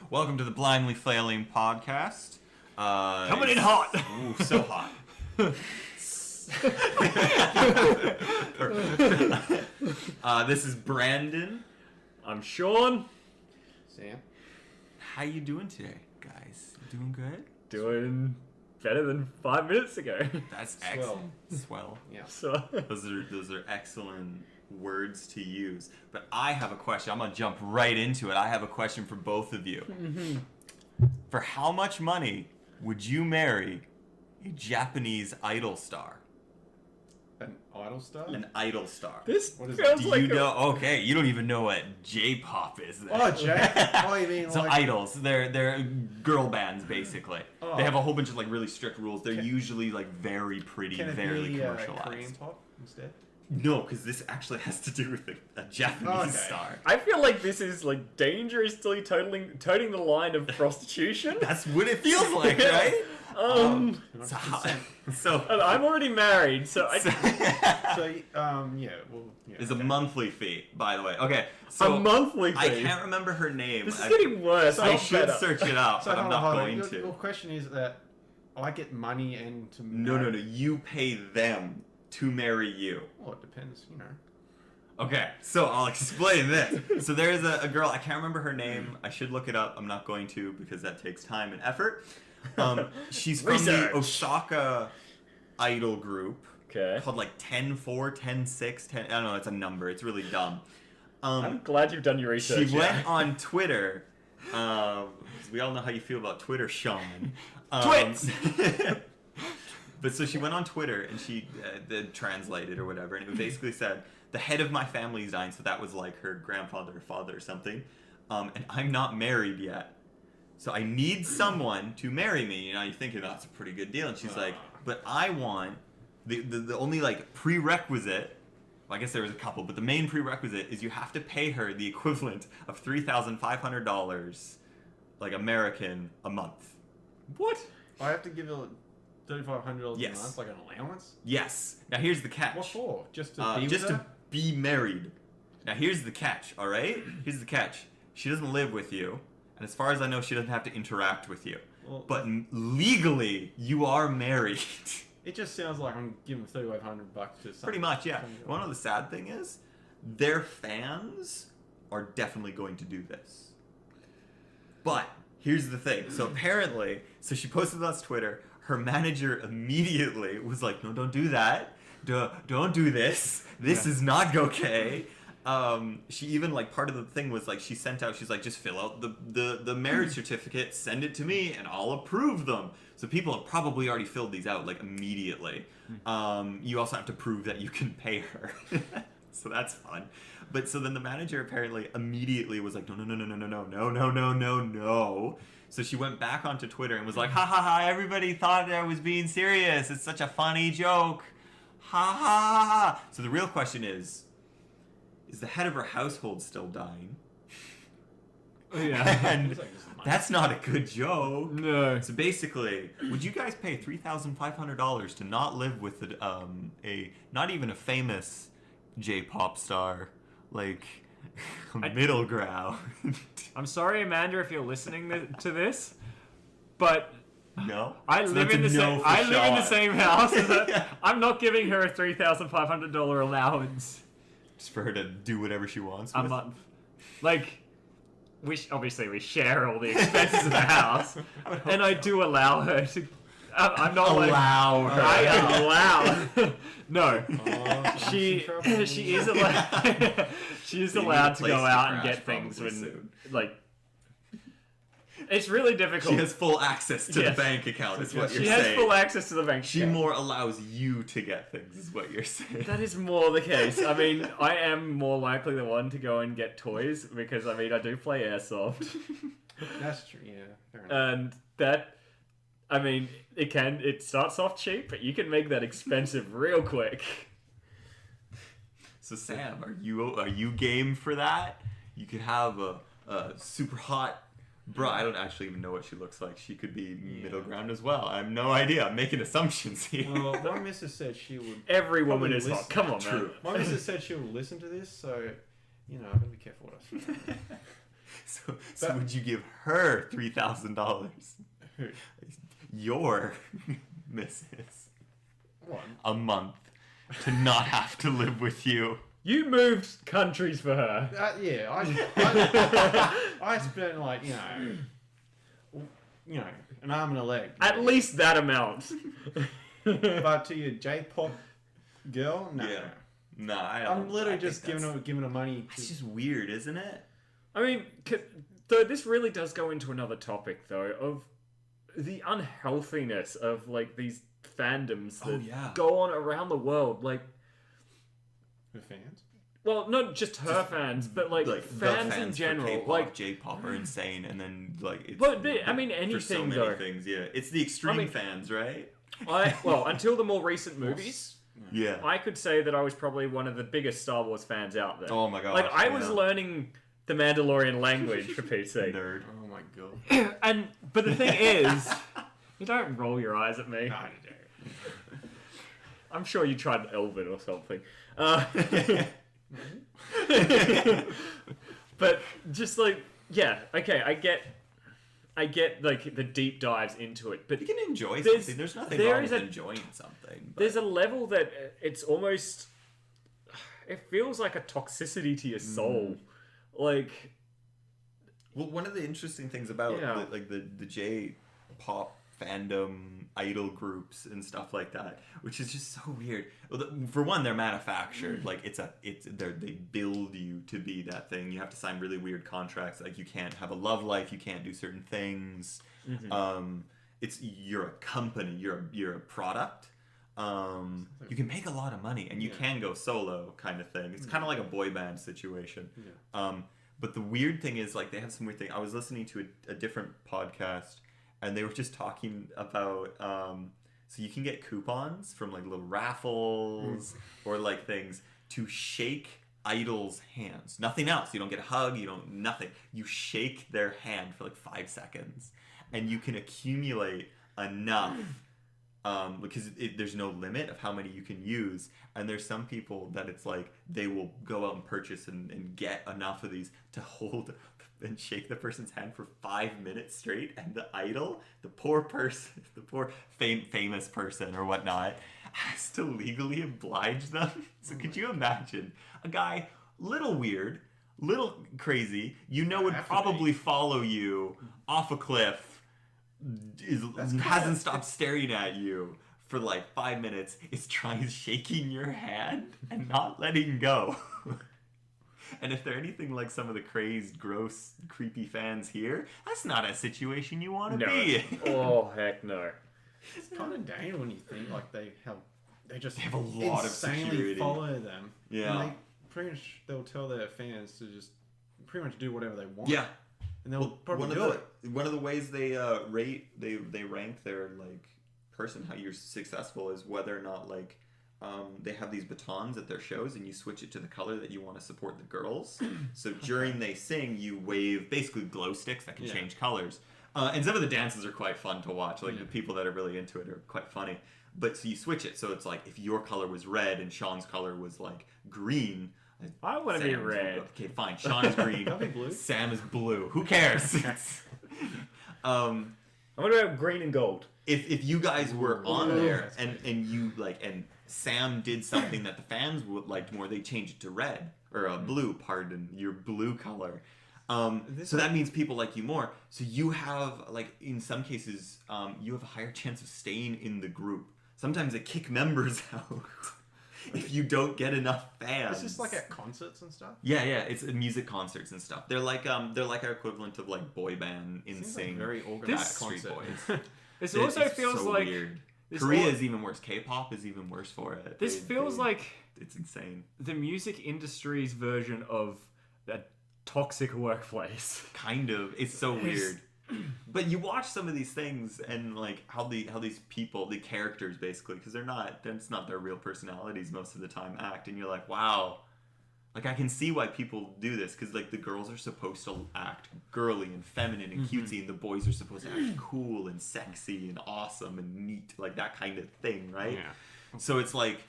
Welcome to the Blindly Flailing podcast. Coming in hot. Ooh, so hot. This is Branden. I'm Shaun. Sam. How you doing today, guys? Doing good? Doing better than 5 minutes ago. That's excellent. Swell. Yeah. So, Those are excellent words to use. But I have a question. I'm gonna jump right into it. I have a question for both of you. For how much money would you marry a Japanese idol star? An idol star? An idol star. this What is feels Do like you know? Okay, you don't even know what J-pop is. Then. Oh, Jack. Oh, you mean So like... idols, they're girl bands basically. Oh. They have a whole bunch of like really strict rules. They're Can- usually like very pretty, Can it very be commercialized. Korean pop instead? No, because this actually has to do with a Japanese Okay. star. I feel like this is like dangerously toting the line of prostitution. That's what it feels like, right? So, So And I'm already married, so I yeah, well... Yeah, it's a okay. monthly fee, by the way. Okay, so a monthly I fee. can't remember her name. This is I- getting worse. I not should better. search it up, So but I'm hold on, not hold on. going Your to. question is that I get money and to... No. You pay them to marry you. Well, it depends, you know. Okay, so I'll explain this. So there is a girl, I can't remember her name. I should look it up. I'm not going to because that takes time and effort. She's from Research. the Osaka idol group Okay. called like 10-4, 10-6, 10... I don't know, it's a number. It's really dumb. I'm glad you've done your research. She went on Twitter. We all know how you feel about Twitter, Shaun. Twits! But so she went on Twitter and she translated or whatever, and it basically said, the head of my family is dying, so that was like her grandfather or father or something, and I'm not married yet. So I need someone to marry me. You know, you're thinking, that's a pretty good deal. And she's like, but I want, the only like prerequisite, well, I guess there was a couple, but the main prerequisite is you have to pay her the equivalent of $3,500, like American, a month. What? I have to give her $3,500 Yes. a month, like an allowance? Yes. Now here's the catch. What for? Just to be with Just her? to be married. Now here's the catch, alright? Here's the catch. She doesn't live with you, and as far as I know, she doesn't have to interact with you. Well, But legally, you are married. it just sounds like I'm giving $3,500 to some... Pretty much, yeah. some- You wanna know the sad thing is? Their fans are definitely going to do this. But here's the thing. So apparently, so she posted on Twitter, her manager immediately was like, no, don't do that. Don't do this. This is not okay. She even, like, part of the thing was, like, she sent out, she's like, just fill out the marriage certificate, send it to me, and I'll approve them. So people have probably already filled these out, like, immediately. You also have to prove that you can pay her. So that's fun. But so then the manager apparently immediately was like, no. So she went back onto Twitter and was like, ha ha ha, everybody thought I was being serious. It's such a funny joke. Ha ha ha ha. So the real question is the head of her household still dying? Yeah. And It's like just money. that's not a good joke. No. So basically, would you guys pay $3,500 to not live with a not even a famous J-pop star, like a middle ground? I'm sorry, Amanda, if you're listening to this, but No. I So live that's in a the no same. for I live in the Shaun. same house. As her. Yeah. I'm not giving her a $3,500 allowance Just for her to do whatever she wants. a with. month. Like, obviously we share all the expenses of the house, and I do allow her to. I'm not Allow her. I allow. No, Oh, she she's in trouble. she is allowed. She is They need allowed a to place go to out and crash get things probably when soon. like. It's really difficult. She has full access to Yes. the bank account, is what you're She has saying. full access to the bank. She account. more allows you to get things, is what you're saying. That is more the case. I mean, I am more likely the one to go and get toys because I mean I do play airsoft, That's true, yeah. Fair enough. and that. I mean, it starts off cheap, but you can make that expensive real quick. So Sam, are you game for that? You could have a super hot bro. I don't actually even know what she looks like. She could be middle ground as well. I have no idea. I'm making assumptions here. Well, my missus said she would... Every woman Probably is hot. listen. Come on, True. man. My missus said she would listen to this, so, you know, I've got to be careful what I say. So would you give her $3,000? Who? Your missus What? a month to not have to live with you. You moved countries for her. Yeah, I spent like an arm and a leg. At least that amount. But to your J-pop girl, no. Yeah. No, I don't. I'm literally I think just giving her money. It's just weird, isn't it? I mean, though this really does go into another topic, though, of the unhealthiness of like these fandoms that go on around the world. Like, Her fans. well, not just her fans, but like fans in general. For K-pop, like J-pop are insane, and then like it's. But I mean, for so anything many though. things, yeah. It's the extreme fans, right? Until the more recent movies. Yeah. I could say that I was probably one of the biggest Star Wars fans out there. Oh my gosh. Like, I was learning the Mandalorian language for Pete's sake. Nerd. Oh my god. But the thing is, you don't roll your eyes at me. No, I don't. I'm sure you tried Elven or something. But just like, yeah, okay, I get like the deep dives into it, but You can enjoy something. There's nothing wrong with enjoying something. But... There's a level that it's almost, it feels like a toxicity to your soul. Like, well, one of the interesting things about the J-pop fandom idol groups and stuff like that, which is just so weird. Well, for one, they're manufactured. Like they build you to be that thing. You have to sign really weird contracts. Like you can't have a love life. You can't do certain things. You're a company. You're a product. You can make a lot of money, and you can go solo, kind of thing. It's kind of like a boy band situation. But the weird thing is, like, they have some weird thing. I was listening to a different podcast, and they were just talking about so you can get coupons from like little raffles or like things to shake idols' hands. Nothing else. You don't get a hug. You don't nothing. You shake their hand for like 5 seconds, and you can accumulate enough because there's no limit of how many you can use. And there's some people that it's like they will go out and purchase and get enough of these to hold and shake the person's hand for 5 minutes straight, and the idol, the poor person, the poor famous person or whatnot, has to legally oblige them. So could you imagine a guy, little weird, little crazy, would probably follow you off a cliff, hasn't stopped staring at you for like 5 minutes, is shaking your hand and not letting go. And if they're anything like some of the crazed, gross, creepy fans here, that's not a situation you want to be. Oh, heck no. It's kind of dangerous when you think like they have a lot of security. Follow them. Yeah. And they'll tell their fans to just pretty much do whatever they want. Yeah. And they'll probably do it. One of the ways they rank their like person, how you're successful, is whether or not like they have these batons at their shows, and you switch it to the color that you want to support the girls. So during they sing, you wave basically glow sticks that can change colors. And some of the dances are quite fun to watch. Like the people that are really into it are quite funny. But so you switch it, so it's like if your color was red and Shaun's color was like green. I want to be red. Okay, fine. Shaun is green. I'll be blue. Sam is blue. Who cares? I want to have green and gold. If you guys were on there and you like and Sam did something that the fans liked more, they changed it to red or blue. Pardon, your blue color. So that means people like you more. So you have like in some cases you have a higher chance of staying in the group. Sometimes they kick members out if you don't get enough fans. It's just like at concerts and stuff. Yeah, it's music concerts and stuff. They're like our equivalent of like boy band insane. Like very organized Street concert. Boys. This also feels so like weird. Korea is even worse. K-pop is even worse for it. This feels like it's insane. The music industry's version of a toxic workplace. Kind of. It's so weird. But you watch some of these things and like how these people, the characters basically, because that's not their real personalities most of the time, act, and you're like, wow, like I can see why people do this, because like the girls are supposed to act girly and feminine and cutesy, and the boys are supposed to act cool and sexy and awesome and neat, like that kind of thing, right? Yeah. So it's like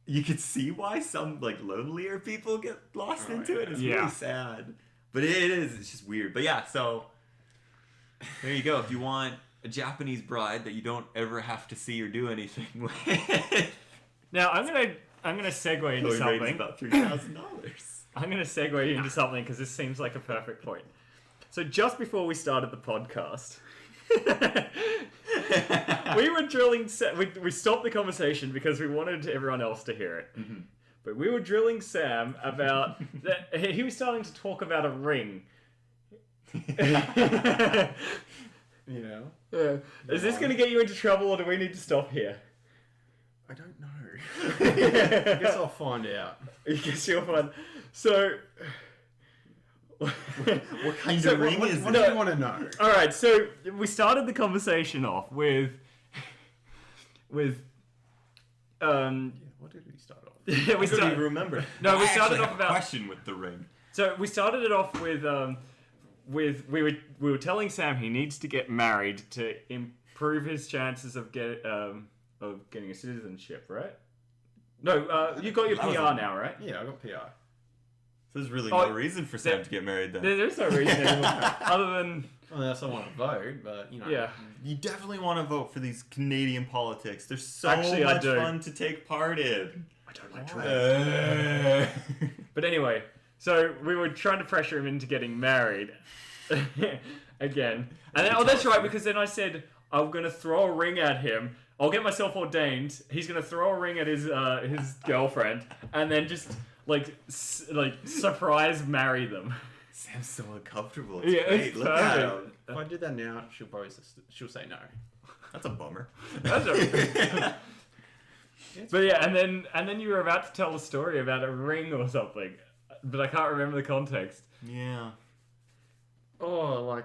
you could see why some like lonelier people get lost into it. It's really sad. But it is. It's just weird. But yeah, so there you go. If you want a Japanese bride that you don't ever have to see or do anything with. Now I'm gonna segue into something. About $3,000. I'm gonna segue into something because this seems like a perfect point. So just before we started the podcast, we were drilling. We stopped the conversation because we wanted everyone else to hear it. Mm-hmm. But we were drilling Sam about that. He was starting to talk about a ring. You know? Yeah. Is this going to get you into trouble, or do we need to stop here? I don't know. I guess I'll find out. I guess you'll find. So. What kind of ring is what it? do you want to know? All right, so we started the conversation off with. What did we start off? Yeah, I don't even remember. No, we I started actually off have about. a question with the ring. So we started it off with we were telling Sam he needs to get married to improve his chances of getting a citizenship, right? No, you got your PR now, right? Yeah, I got PR. So there's really no reason for Sam to get married then. There's no reason anymore, other than Unless I want to vote, but you know. yeah. You definitely want to vote for these Canadian politics. They're so Actually, I much do. fun to take part in. I don't like Trump. Uh, But anyway, so we were trying to pressure him into getting married again. And then, that's right, because then I said, I'm going to throw a ring at him. I'll get myself ordained. He's going to throw a ring at his girlfriend and then just, surprise marry them. Sam's so uncomfortable. It's Yeah, great. it's Look at perfect. him. If I did that now, she'll say no. That's a bummer. But yeah, and then you were about to tell a story about a ring or something, but I can't remember the context. Yeah. Oh,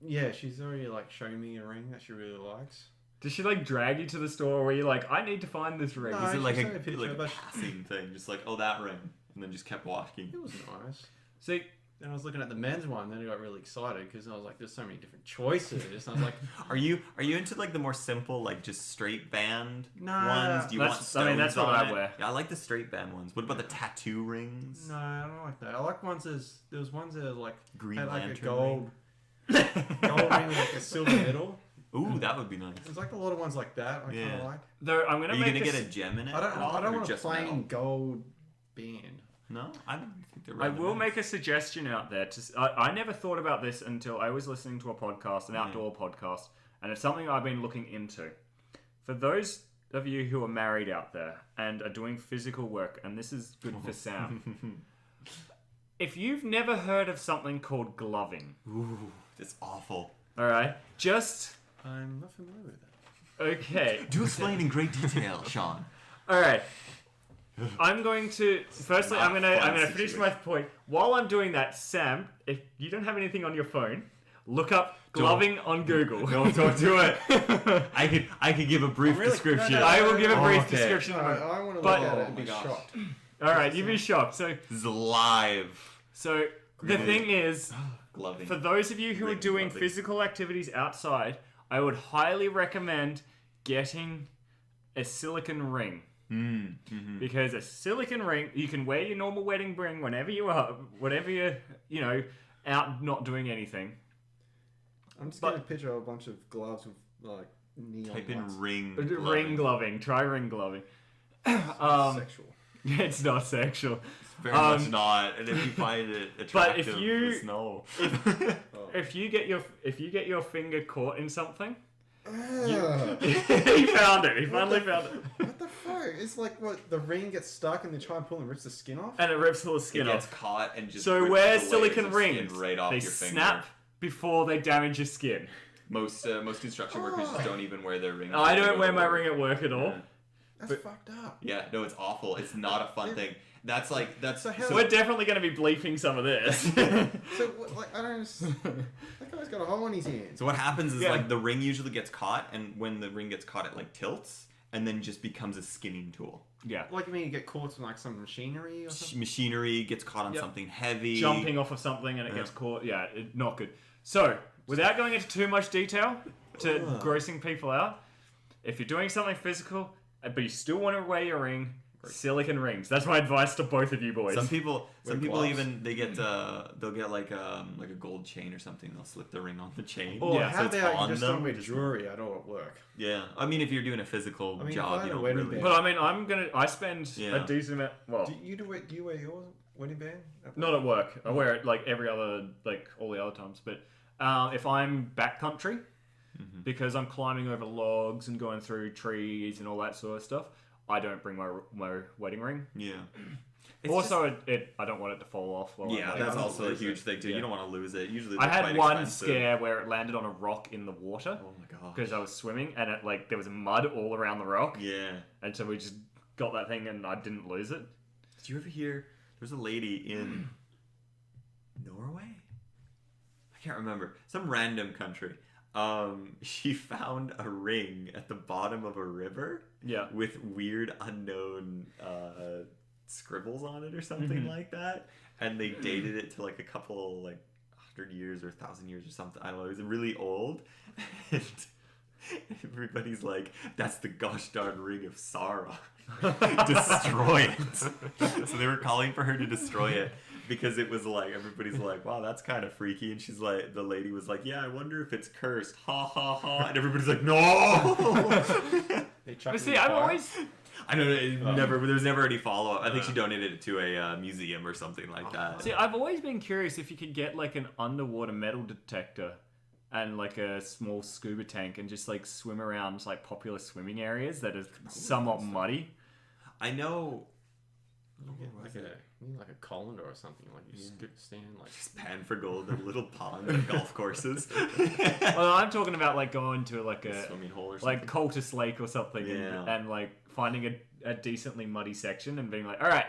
yeah, she's already shown me a ring that she really likes. Did she drag you to the store where you're like, I need to find this ring? No. Is it like she a, sent a picture, like a but- passing thing? Just like, oh, that ring. And then just kept walking. It was nice. See, Then I was looking at the men's one, then I got really excited because I was like, there's so many different choices. And I was like, Are you into the more simple, just straight band Nah. ones? Do you want That's stones what on I it? wear. Yeah, I like the straight band ones. What about the tattoo rings? no, I don't like that. I like ones there was ones that Green had a Lantern gold ring with a silver middle. Ooh, that would be nice. There's a lot of ones like that I kind Yeah. of like. though I'm gonna Are you make gonna a get a gem in it? I don't or want a just plain metal? gold band. No, I don't think they're. I really will nice. make a suggestion out there. I never thought about this until I was listening to a podcast, an outdoor podcast, and it's something I've been looking into. For those of you who are married out there and are doing physical work, and this is good for Sam, if you've never heard of something called gloving, Ooh, it's awful. all right, just I'm not familiar with that. okay. Do explain in great detail, Shaun. All right. I'm going to. Firstly, I'm Not gonna fun finish situation. my point. While I'm doing that, Sam, if you don't have anything on your phone, look up gloving on Google. No, don't do it. I could give a brief Really? description. No, I will give a brief Okay. description. I want to But- look at it Oh and my be gosh. shocked. All right, you'd be shocked. So This is live the thing is, gloving. for those of you who are Ring doing gloving. physical activities outside, I would highly recommend getting a silicone ring. Because a silicone ring, you can wear your normal wedding ring whenever you're, out not doing anything. I'm just getting a picture of a bunch of gloves with neon Type in lights. ring. Ring gloving. Try ring gloving. Sexual. It's not sexual. Very much not. And if you find it But attractive, if you- just know. If you get your finger caught in something, Ugh. he found it. He finally found it, What the fuck? It's like what the ring gets stuck and they try and pull and rips the skin off. and it rips all the It skin gets off. caught and just So rips wear the layers silicone of skin rings. right off They your finger. snap before they damage your skin. Most construction workers just don't even wear their rings. I when they don't go wear to my work. ring at work at all. Yeah. That's fucked up. Yeah, no, it's awful. It's not a fun thing. That's So how- So we're definitely going to be bleeping some of this. So I don't understand. That guy's got a hole in his hand. So what happens is Yeah. the ring usually gets caught, and when the ring gets caught, it tilts and then just becomes a skinning tool. yeah. Like, I mean, you get caught in some machinery or something. Machinery gets caught on Yep. something heavy. Jumping off of something and it gets caught. Yeah, not good. So, without going into too much detail to grossing people out, if you're doing something physical, but you still want to wear your ring, Silicon rings. That's my advice to both of you boys. Some people gloves. even they'll get like a gold chain or something. They'll slip the ring on the chain. Or Yeah, how so it's about you on just them, don't wear just- jewelry at all at work? Yeah, I mean, if you're doing a physical I mean, job, if I you had a don't wedding really. band- But I mean, I spend Yeah. a decent amount. Well, Do you wear yours wedding band? not at work. I wear it like every other, like all the other times. But if I'm backcountry, because I'm climbing over logs and going through trees and all that sort of stuff, I don't bring my wedding ring. Yeah. It's Also, I don't want it to fall off. While I'm, yeah, like, that's I'm also a losing huge it. thing too. Yeah. You don't want to lose it. Usually, I they're had quite one expensive. scare where it landed on a rock in the water Oh my gosh. because I was swimming and it like there was mud all around the rock, Yeah. and so we just got that thing and I didn't lose it. Did you ever hear? There's a lady in Norway. I can't remember. Some random country. She found a ring at the bottom of a river Yeah. with weird unknown scribbles on it or something like that, and they dated it to like a couple like 100 years or 1,000 years or something. I don't know. It was really old, and everybody's like, "That's the gosh darn ring of Sarah." Destroy it. So they were calling for her to destroy it because it was like everybody's like, "Wow, that's kind of freaky." And she's like, the lady was like, "Yeah, I wonder if it's cursed." Ha ha ha. And everybody's like, "No." They chuck But it see, in the I've fire? always I don't know. It never. There was never any follow up. I think she donated it to a museum or something like that. see. I've always been curious if you could get like an underwater metal detector and like a small scuba tank and just like swim around like popular swimming areas that are somewhat muddy. I know. You get like you need like a colander or something. Like you stand like. Just pan for gold in little ponds and golf courses. Well, I'm talking about like going to like a Swimming hole or something. like Cultus Lake or something, Yeah. and like finding a decently muddy section and being like, all right,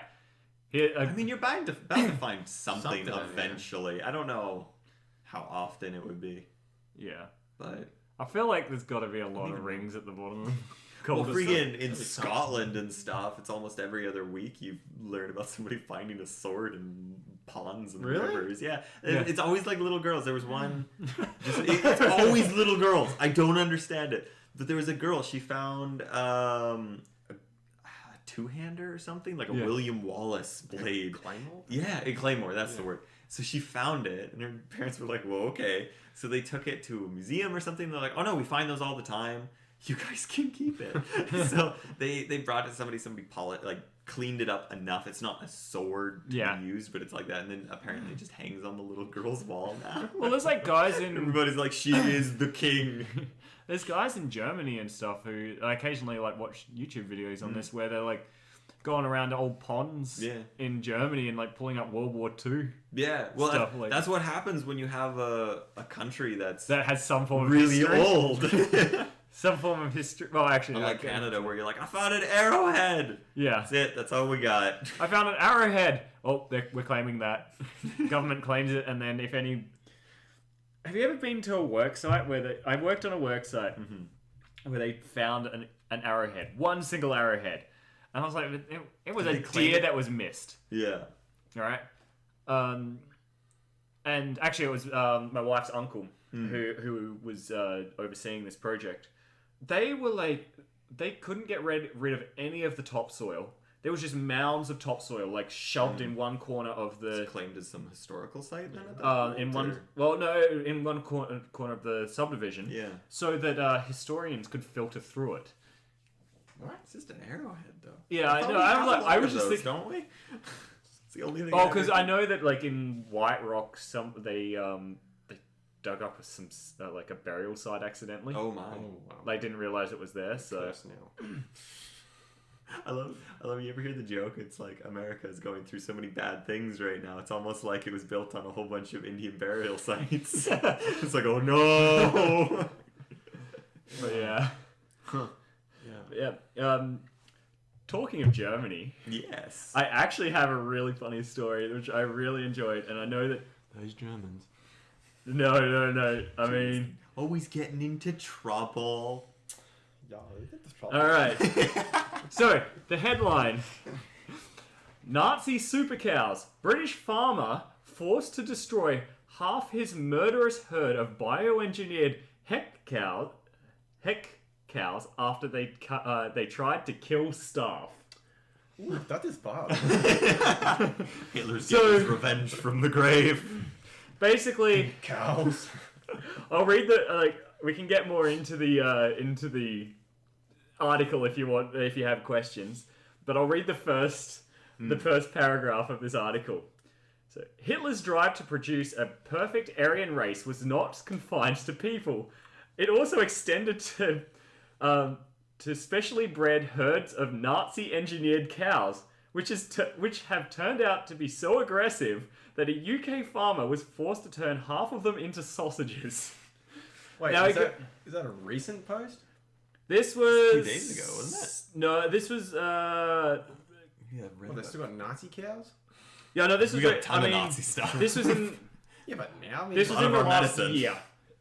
here. I mean, you're bound to find something Something, yeah. eventually. I don't know how often it would be, yeah. but I feel like there's got to be a lot of rings at the bottom. Of well, Cultus freaking Lake. in That'd be Scotland and stuff, it's almost every other week you learn about somebody finding a sword in ponds and Really? rivers. Yeah. Yeah. It's always like little girls. There was one. It's always little girls. I don't understand it. But there was a girl. She found a two-hander or something, like a Yeah. William Wallace blade. Claymore? Yeah, in Claymore, that's the Yeah. word. So she found it, and her parents were like, well, okay. So they took it to a museum or something. They're like, oh no, we find those all the time. You guys can keep it. So they brought it to somebody cleaned it up enough. It's not a sword to Yeah. be used, but it's like that. And then apparently it just hangs on the little girl's wall now. Well, there's like guys in Everybody's like, she is the king. there's guys in Germany and stuff who I occasionally like watch YouTube videos on this where they're like going around to old ponds Yeah. in Germany and like pulling up World War II Yeah, well, Stuff like- that's what happens when you have a country that's that has some form of really history. old. Some form of history. Well, actually, Unlike okay. Canada, where you're like, I found an arrowhead. Yeah. That's it. That's all we got. I found an arrowhead. Oh, we're claiming that. Government claims it, and then if any... Have you ever been to a work site where I worked on a work site where they found an arrowhead. One single arrowhead. And I was like, it was Did a they claim deer it? that was missed. Yeah. Alright? And actually it was my wife's uncle who was overseeing this project. They were like... They couldn't get rid of any of the topsoil. There was just mounds of topsoil, like shoved in one corner of the. It's claimed as some historical site then at that point, In one, or- well, no, in one corner of the subdivision. Yeah. So that historians could filter through it. What? It's just an arrowhead, though. Yeah, I thought know. we I have was a like, lot I of was just those, thinking. don't we? It's the only thing. Oh, because I know that like in White Rock, they dug up some like a burial site accidentally. Oh my! Oh, wow. They didn't realize it was there. So Curse now. I love. You ever hear the joke? It's like America is going through so many bad things right now. It's almost like it was built on a whole bunch of Indian burial sites. It's like, oh no. but yeah, Yeah. yeah. Talking of Germany, Yes. I actually have a really funny story which I really enjoyed, and I know that. Those Germans. No. I mean, Always getting into trouble. Yeah, that's all right. So the headline: Nazi super cows. British farmer forced to destroy half his murderous herd of bioengineered heck cows after they tried to kill staff. Ooh, that is bad. Hitler's So- getting his revenge from the grave. Basically, Cows. I'll read the we can get more into the article if you want, if you have questions. But I'll read the first paragraph of this article. So, Hitler's drive to produce a perfect Aryan race was not confined to people. It also extended to specially bred herds of Nazi-engineered cows, which have turned out to be so aggressive that a UK farmer was forced to turn half of them into sausages. Wait, Now is that a recent post? This was 2 days ago, wasn't it? No, this was Yeah, Well, they still got Nazi cows? yeah, no, this we was got a ton of Nazi stuff. This was in Yeah, but now, I mean, this was lot in of the our last medicine. year.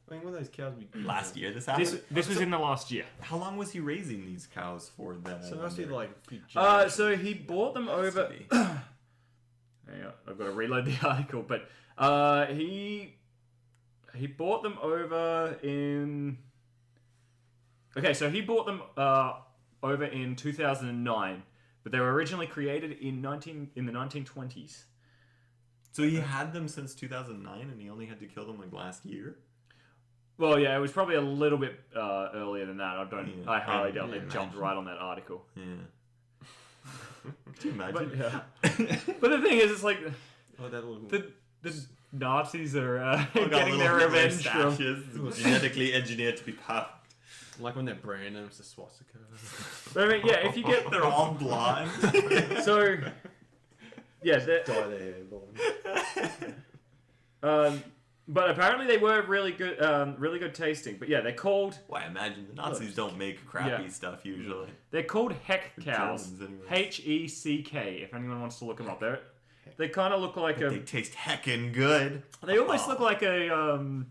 I mean, what those cows be Last year this happened? This was in the last year. How long was he raising these cows for then? So it must be like a few So he bought them over. Hang on, I've got to reload the article, but he bought them over in. Okay, so he bought them over in 2009, but they were originally created in the 1920s. So he had them since 2009 and he only had to kill them like last year? Well, yeah, it was probably a little bit earlier than that. I highly doubt they Yeah, jumped imagine. right on that article. Yeah. Could you imagine? But the thing is, it's like Oh, that little... the Nazis are All got getting their little revenge from. stashes, genetically engineered to be puffed. Like when they're branding them, it's a swastika. But I mean, yeah, if you get They're all blonde. so, yeah, Dye their hair blonde. but apparently they were really good tasting. But yeah, they're called Well, I imagine the Nazis don't make crappy stuff usually. Heck cows. Germans, anyways. HECK. If anyone wants to look them up, they kind of look like They taste heckin' good. They almost look like a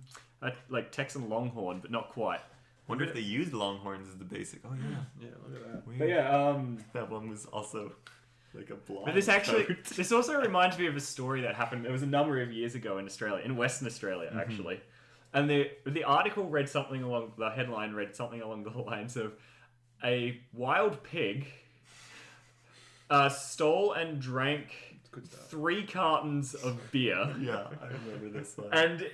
like Texan Longhorn, but not quite. Wonder if they used Longhorns as the basic. Oh yeah. Yeah, look at that. Weird. But yeah, That one was also like a blonde. but this also reminds me of a story that happened. It was a number of years ago in Australia, in Western Australia, actually. And the article read something along the headline read something along the lines of a wild pig stole and drank Good stuff. 3 cartons of beer, Yeah, I remember this one. and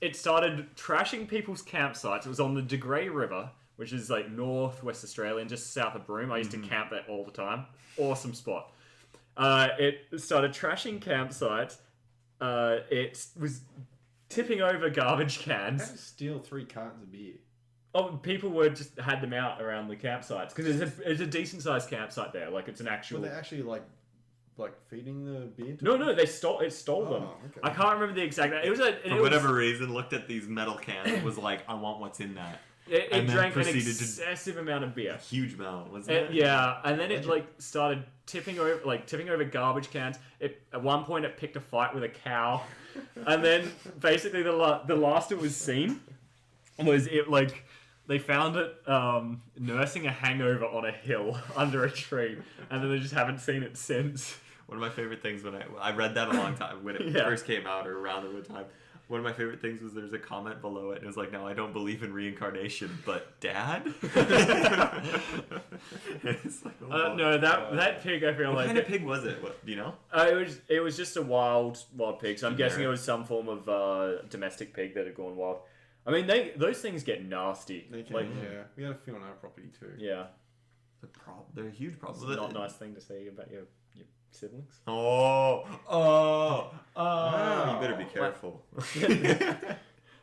it started trashing people's campsites. It was on the De Grey River, which is like northwest Australia and just south of Broome. I used to camp there all the time. Awesome spot. It started trashing campsites. It was tipping over garbage How cans. to steal 3 cartons of beer? Oh, people were just had them out around the campsites because it's a decent sized campsite there. Like it's an actual. Were they actually like feeding the beer? To No, they stole. It stole them. okay. I can't remember the exact. It was For whatever reason, looked at these metal cans and was like, I want what's in that. It and then drank an proceeded to- excessive amount of beer. Huge amount, wasn't it? Yeah, and then it like started tipping over garbage cans. At one point it picked a fight with a cow, and then basically the last it was seen was it like they found it nursing a hangover on a hill under a tree, and then they just haven't seen it since. One of my favorite things when I read that a long time when it Yeah. first came out or around the time. One of my favorite things was there's a comment below it and it was like, "No, I don't believe in reincarnation, but Dad." It's like, oh, No, that pig I feel what like kind of pig was it? What do you know? it was just a wild pig. So I'm guessing it Generic. was some form of domestic pig that had gone wild. I mean, those things get nasty. They can, Like, yeah. We had a few on our property too. yeah, They're a huge it's problem. not a nice thing to say about your siblings. Oh, you better be careful.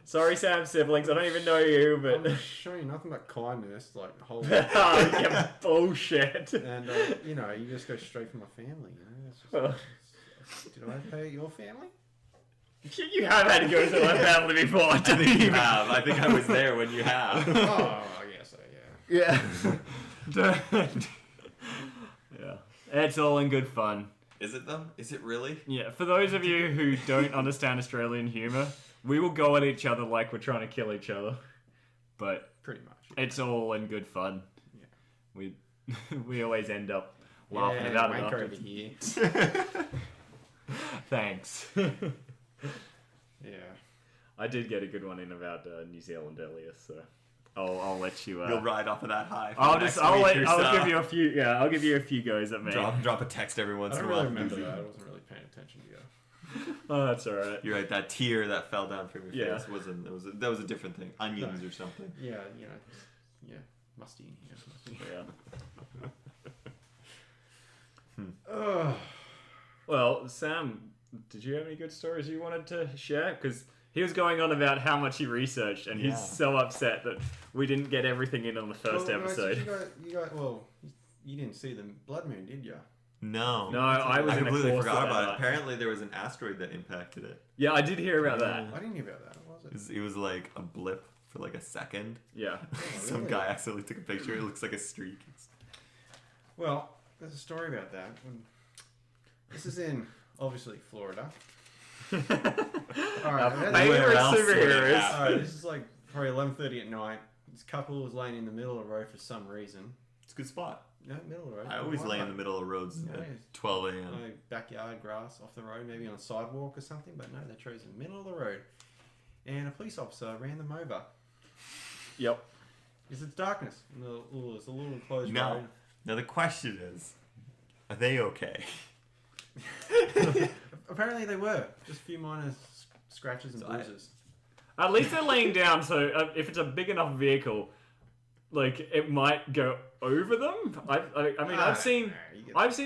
Sorry, Sam siblings. I don't even know you, but I'm showing you nothing but kindness, like whole. yeah, bullshit. And you just go straight for my family. It's just, did I pay your family? You have had to go to my family before. I think you have. I think I was there when you have. Oh, I guess so. Yeah. Yeah. Yeah. It's all in good fun. Is it though? Is it really? Yeah, for those of you who don't understand Australian humour, we will go at each other like we're trying to kill each other. But Pretty much. it's all in good fun. Yeah. We always end up laughing Yeah, about it wanker after. over here. Thanks. Yeah. I did get a good one in about New Zealand earlier, so I'll let you. You'll ride off of that high. For I'll the next I'll week or so. give you a few. Yeah, I'll give you a few goes at me. Drop a text every once I in don't a while. really remember that. I wasn't really paying attention to you. Oh, that's all right. You're right. That tear that fell down from your Yeah. face wasn't. That was a different thing. Onions or something. Yeah, musty in here. Yeah. Ugh. Well, Sam, did you have any good stories you wanted to share? Because he was going on about how much he researched, and Yeah. he's so upset that we didn't get everything in on the first episode. You didn't see the blood moon, did you? No. No, I was I in a completely course forgot that about it. night. Apparently, there was an asteroid that impacted it. Yeah, I did hear about that. I didn't hear about that. What was it? It was like a blip for like a second. Yeah. Some really? guy accidentally took a picture. It looks like a streak. Well, there's a story about that. This is in, obviously, Florida. Our Alright, favorite else would it superheroes. happen? Alright, this is like probably 11:30 at night. This couple was laying in the middle of the road for some reason. It's a good spot. No, middle of the road. I always lay in the middle of roads Yeah, at 12 a.m. No backyard grass off the road, maybe on a sidewalk or something, but no, they chose in the middle of the road. And a police officer ran them over. Yep. Because it's darkness. And it's a little enclosed Now, road. now the question is, are they okay? Apparently they were. Just a few minor scratches and So bruises. At least they're laying down, so if it's a big enough vehicle, like it might go over them. I've seen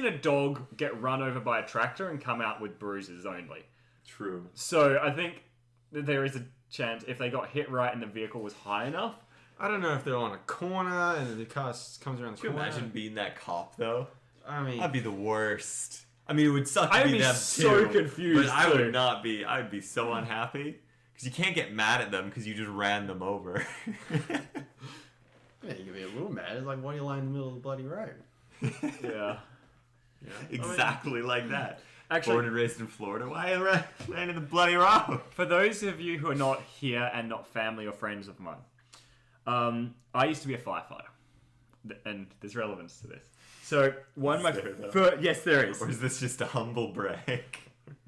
a dog get run over by a tractor and come out with bruises only. True. So I think that there is a chance if they got hit right and the vehicle was high enough. I don't know if they're on a corner and the car comes around the Could you corner. imagine being that cop though? I mean, That'd be the worst. I mean, it would suck to I'd be be them so too, confused, but I too. would not be. I'd be so unhappy because you can't get mad at them because you just ran them over. yeah, you could be a little mad. It's like, why are you lying in the middle of the bloody road? Yeah. Yeah. Exactly like that. Actually- Born and raised in Florida. Why are you ran in the bloody road? For those of you who are not here and not family or friends of mine, I used to be a firefighter, and there's relevance to this. So one of my Is there, though? yes, there is. Or is this just a humble brag?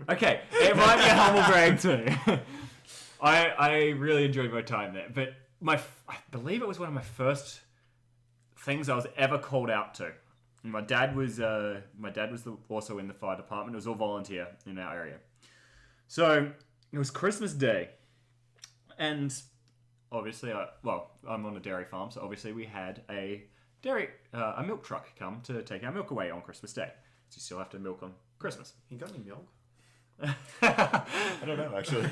Okay, it might be a humble brag too. I really enjoyed my time there, but I believe it was one of my first things I was ever called out to. My dad was also in the fire department. It was all volunteer in our area. So it was Christmas Day, and obviously, I'm on a dairy farm, so obviously we had a milk truck come to take our milk away on Christmas Day. So you still have to milk on Christmas. You got any milk? I don't know, actually.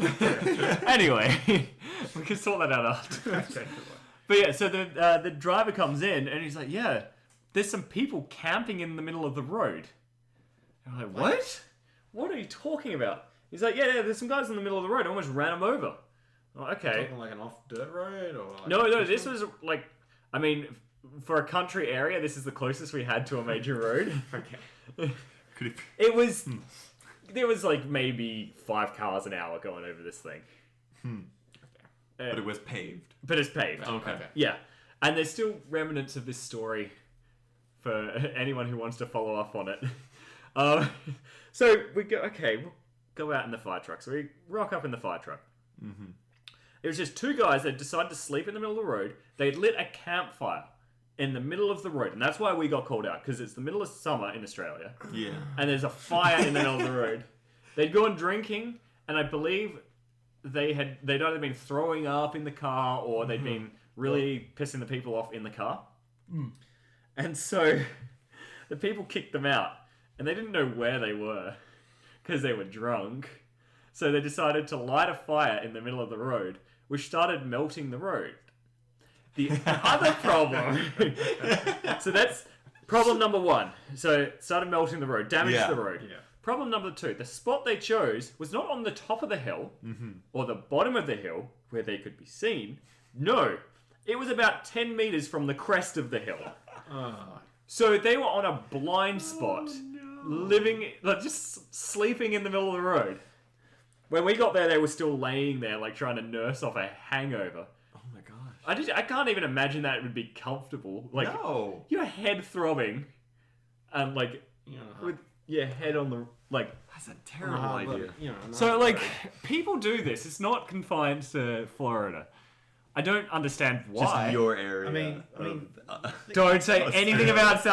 Anyway, we can sort that out after. But yeah, so the driver comes in and he's like, yeah, there's some people camping in the middle of the road. And I'm like, what? What are you talking about? He's like, yeah, there's some guys in the middle of the road. I almost ran them over. I'm like, okay. Talking like an off dirt road or like No, this was like, I mean, for a country area, this is the closest we had to a major road. Okay. Could it It was, there was like maybe 5 cars an hour going over this thing. But it was paved. But it's paved. Okay. Yeah. And there's still remnants of this story for anyone who wants to follow up on it. So we we'll go out in the fire truck. So we rock up in the fire truck. Mm-hmm. It was just 2 guys that decided to sleep in the middle of the road. They'd lit a campfire in the middle of the road. And that's why we got called out, because it's the middle of summer in Australia. Yeah. And there's a fire in the middle of the road. They'd gone drinking, and I believe they'd either been throwing up in the car or they'd been really pissing the people off in the car. And so the people kicked them out, and they didn't know where they were because they were drunk. So they decided to light a fire in the middle of the road, which started melting the road. The other problem... So that's problem number 1. So it started melting the road, damaged the road. Yeah. Problem number 2, the spot they chose was not on the top of the hill or the bottom of the hill where they could be seen. No, it was about 10 meters from the crest of the hill. So they were on a blind spot, living, like just sleeping in the middle of the road. When we got there, they were still laying there, like trying to nurse off a hangover. Oh my gosh. I can't even imagine that it would be comfortable. Like, No. your head throbbing, and like with your head on the like. That's a terrible idea. So like, people do this. It's not confined to Florida. I don't understand why. Just your area. I mean, Don't say anything about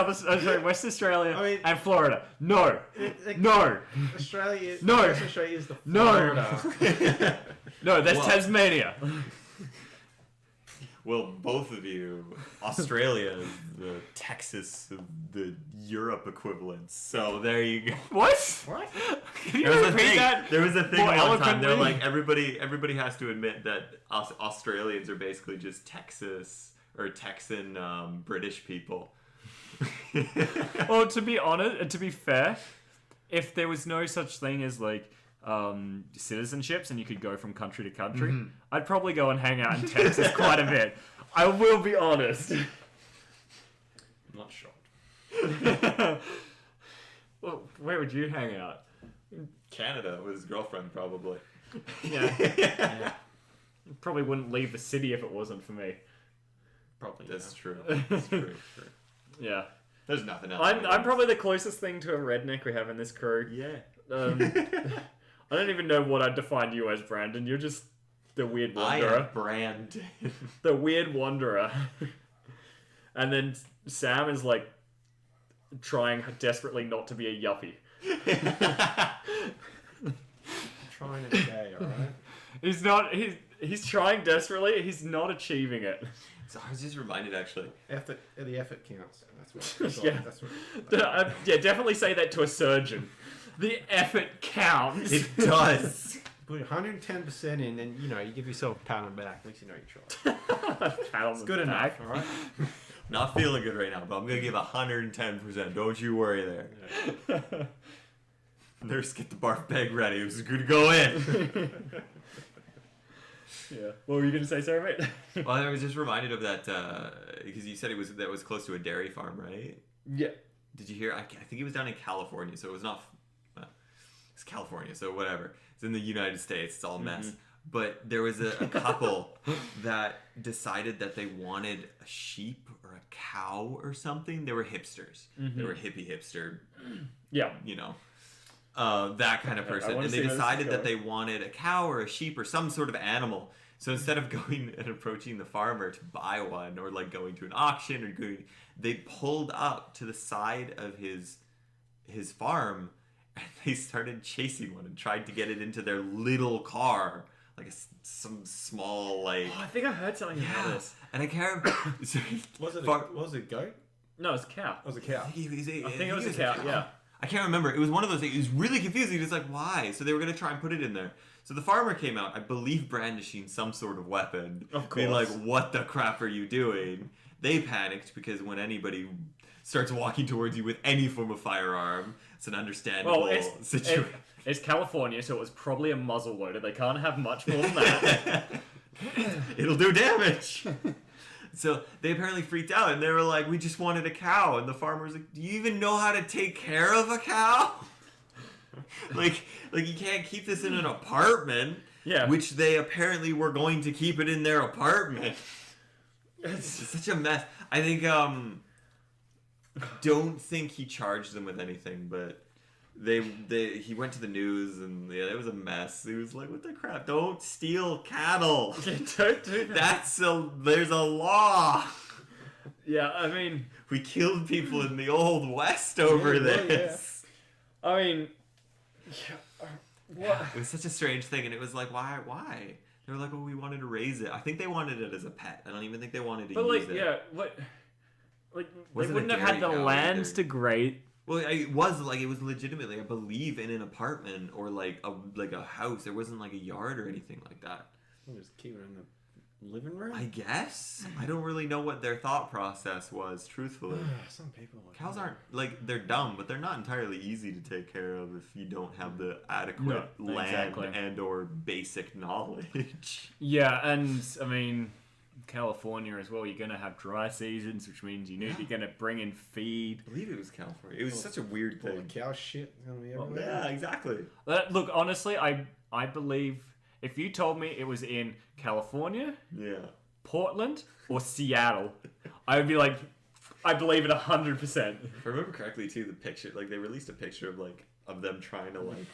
West Australia I mean- and Florida. No. No. Australia. No. West Australia is the No. Florida. No, that's Well- Tasmania. Well, both of you, Australia is the Texas of the Europe equivalent. So there you go. What? What? Can you repeat that? There was a thing more one time. They're eloquently? like everybody has to admit that us Australians are basically just Texas or Texan British people. Well, to be honest, to be fair, if there was no such thing as like citizenships and you could go from country to country, I'd probably go and hang out in Texas quite a bit. I will be honest. I'm not shocked. Well, where would you hang out? Canada with his girlfriend, probably. Yeah. Probably wouldn't leave the city if it wasn't for me. Probably. That's yeah. true. That's true. Yeah. There's nothing else. I'm probably the closest thing to a redneck we have in this crew. Yeah. I don't even know what I'd define you as, Branden. You're just the weird wanderer. I am Branden. The weird wanderer. And then Sam is like trying desperately not to be a yuppie. Trying to stay, alright? He's not. He's trying desperately. He's not achieving it. So I was just reminded, actually. The effort counts. That's what. Yeah. That's what. Yeah, definitely say that to a surgeon. The effort counts. It does. Put 110% in, and you give yourself a pat on the back. At least you know you tried. Pat on It's the good back. enough, alright? Not feeling good right now, but I'm gonna give 110%. Don't you worry there. Nurse, get the barf bag ready. It was good to go in. Yeah. What were you gonna say, sorry, mate? Well, I was just reminded of that because you said that was close to a dairy farm, right? Yeah. Did you hear? I think it was down in California, so it was not. It's California, so whatever. It's in the United States. It's all a mess. But there was a couple that decided that they wanted a sheep or a cow or something. They were hipsters. They were hippie hipster. Yeah. That kind of I person. wanna And they see where this is decided that going. they wanted a cow or a sheep or some sort of animal. So instead of going and approaching the farmer to buy one or like going to an auction or going, they pulled up to the side of his farm and they started chasing one and tried to get it into their little car. Like some small like... Oh, I think I heard something about this. And I can't remember... Was it a goat? No, it's a cow. It was a cow. I think it was a cow, yeah. I can't remember. It was one of those things. It was really confusing. It's like, why? So they were going to try and put it in there. So the farmer came out, I believe brandishing some sort of weapon. Of Being like, course. what the crap are you doing? They panicked because when anybody starts walking towards you with any form of firearm, it's an understandable Well, situation. it's California, so it was probably a muzzle loader. They can't have much more than that. It'll do damage. So they apparently freaked out and they were like, we just wanted a cow. And the farmer's like, do you even know how to take care of a cow? like you can't keep this in an apartment. Yeah. Which they apparently were going to keep it in their apartment. It's such a mess. I think, don't think he charged them with anything, but he went to the news and yeah, it was a mess. He was like, what the crap? Don't steal cattle. Don't do that. There's a law. Yeah, I mean... We killed people in the Old West over this. I mean... What? It was such a strange thing, and it was like, why? They were like, well, we wanted to raise it. I think they wanted it as a pet. I don't even think they wanted to use it. Yeah, what... Like, they Wasn't wouldn't a have had the dairy cow lands either. to graze... Well, it was legitimately, I believe, in an apartment or like a house. There wasn't like a yard or anything like that. We'll just keep it in the living room. I guess. I don't really know what their thought process was, truthfully. Some people. Cows aren't, like, they're dumb, but they're not entirely easy to take care of if you don't have the adequate No, land exactly. and or basic knowledge. Yeah, and, I mean... California as well, you're going to have dry seasons, which means you're going to bring in feed. I believe it was California. It was such a weird All the thing. cow shit is gonna be everywhere. Yeah, exactly. Look, honestly, I believe if you told me it was in California, Yeah. Portland, or Seattle, I would be like, I believe it 100%. If I remember correctly, too, the picture, like, they released a picture of them trying to, like,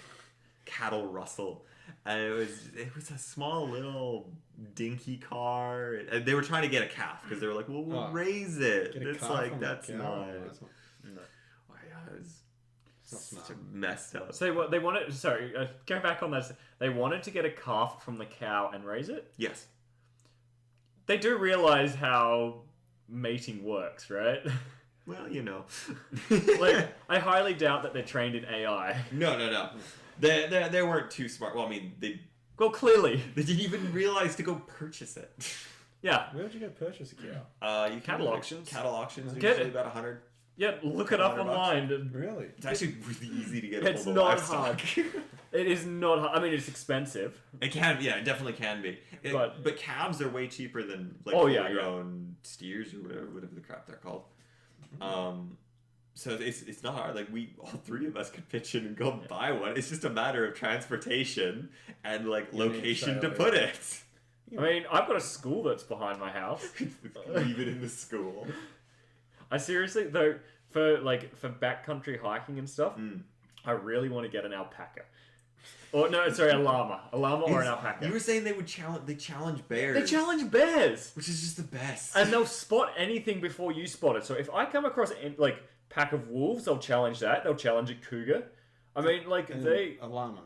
cattle rustle. And it was a small little dinky car. And they were trying to get a calf because they were like, well, we'll raise it. Get a It's calf like on that's the cow? not. No, that's not. No. Oh, yeah, it's not such smart. a messed up. So they wanted. Sorry, go back on that. They wanted to get a calf from the cow and raise it. Yes. They do realize how mating works, right? Well, you know. Like, I highly doubt that they're trained in AI. No. They weren't too smart. Well, I mean, they Well, clearly. didn't even realize to go purchase it. Yeah. Where would you go purchase a cow? You can Cattle go to auctions. Cattle auctions are Get usually it. about 100. Yeah, look it up $100 online. Really? It's actually really easy to get It's hold of not livestock. It is not hard. I mean, it's expensive. It can, yeah, it definitely can be. But calves are way cheaper than like your own steers or whatever the crap they're called. So it's not hard. Like all three of us could pitch in and go buy one. It's just a matter of transportation and like location to put it. I mean, I've got a school that's behind my house. Leave it in the school. I seriously though for backcountry hiking and stuff, I really want to get an alpaca. Or no, sorry, a llama or an alpaca. You were saying they challenge bears. They challenge bears, which is just the best. and they'll spot anything before you spot it. So if I come across pack of wolves, they'll challenge that. They'll challenge a cougar. I mean, a llama.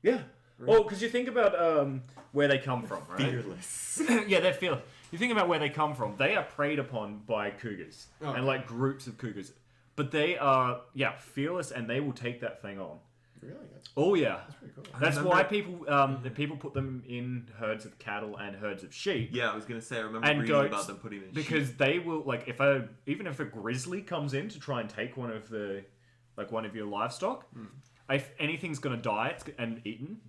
Yeah. Well, because you think about where they come from, right? Fearless. Yeah, they're fearless. You think about where they come from. They are preyed upon by cougars and groups of cougars, but they are fearless, and they will take that thing on. Really? That's pretty cool. That's why people people put them in herds of cattle and herds of sheep. Yeah, I was gonna say. I remember And reading goats, about them putting in because sheep. they will even if a grizzly comes in to try and take one of your livestock, if anything's gonna die and eaten,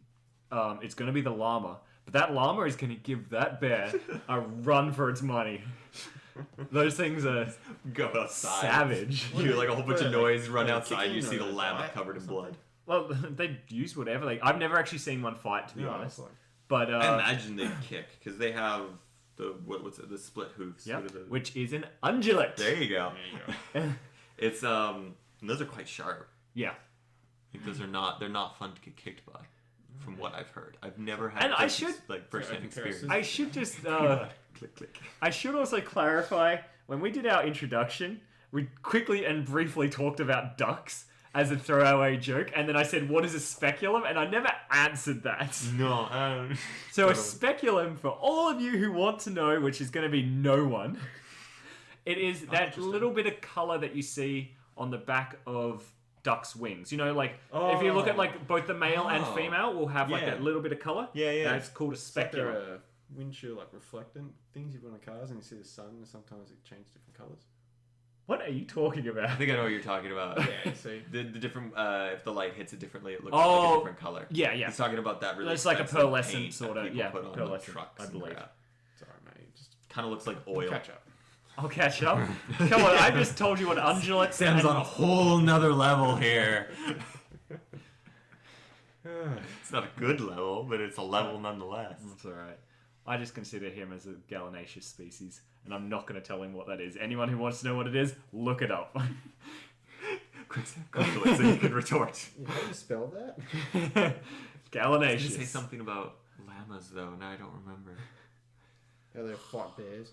it's gonna be the llama. But that llama is gonna give that bear a run for its money. Those things are Go outside. savage. You hear like a whole bunch of noise, run outside, kicking you see the or llama diet covered in blood. Well, they use whatever. I've never actually seen one fight, to be honest. It's like, But I imagine they kick because they have the the split hoofs. yeah, What are the- which is an ungulate. There you go. there you go. It's those are quite sharp. Yeah. Like, they're not fun to get kicked by, from what I've heard. I've never had And I should- first-hand experience. I should just Click click. I should also clarify, when we did our introduction, we quickly and briefly talked about ducks as a throwaway joke, and then I said, what is a speculum? And I never answered that. No. So a speculum, for all of you who want to know, which is going to be no one, it is that little bit of colour that you see on the back of duck's wings. You know, if you look at both the male and female will have that little bit of colour. Yeah. That's called a speculum. There are windshield reflectant things you put on cars, and you see the sun, and sometimes it changes different colours. What are you talking about? I think I know what you're talking about. Yeah, see. The different if the light hits it differently, it looks like a different color. Yeah. He's talking about that really. It's like a expensive pearlescent paint sort that of, people put on the pearlescent, trucks I and believe. crap. Sorry, mate. Just Kind of looks like oil. catch up. I'll catch up. Come on, I just told you what ungulates Sam's on a whole nother level here. It's not a good level, but it's a level nonetheless. That's alright. I just consider him as a gallinaceous species, and I'm not going to tell him what that is. Anyone who wants to know what it is, look it up. Quick, Sam, Google it so you can retort. How do you spell that? I was Gallinaceous. gonna say something about llamas though, now I don't remember. How they fight bears.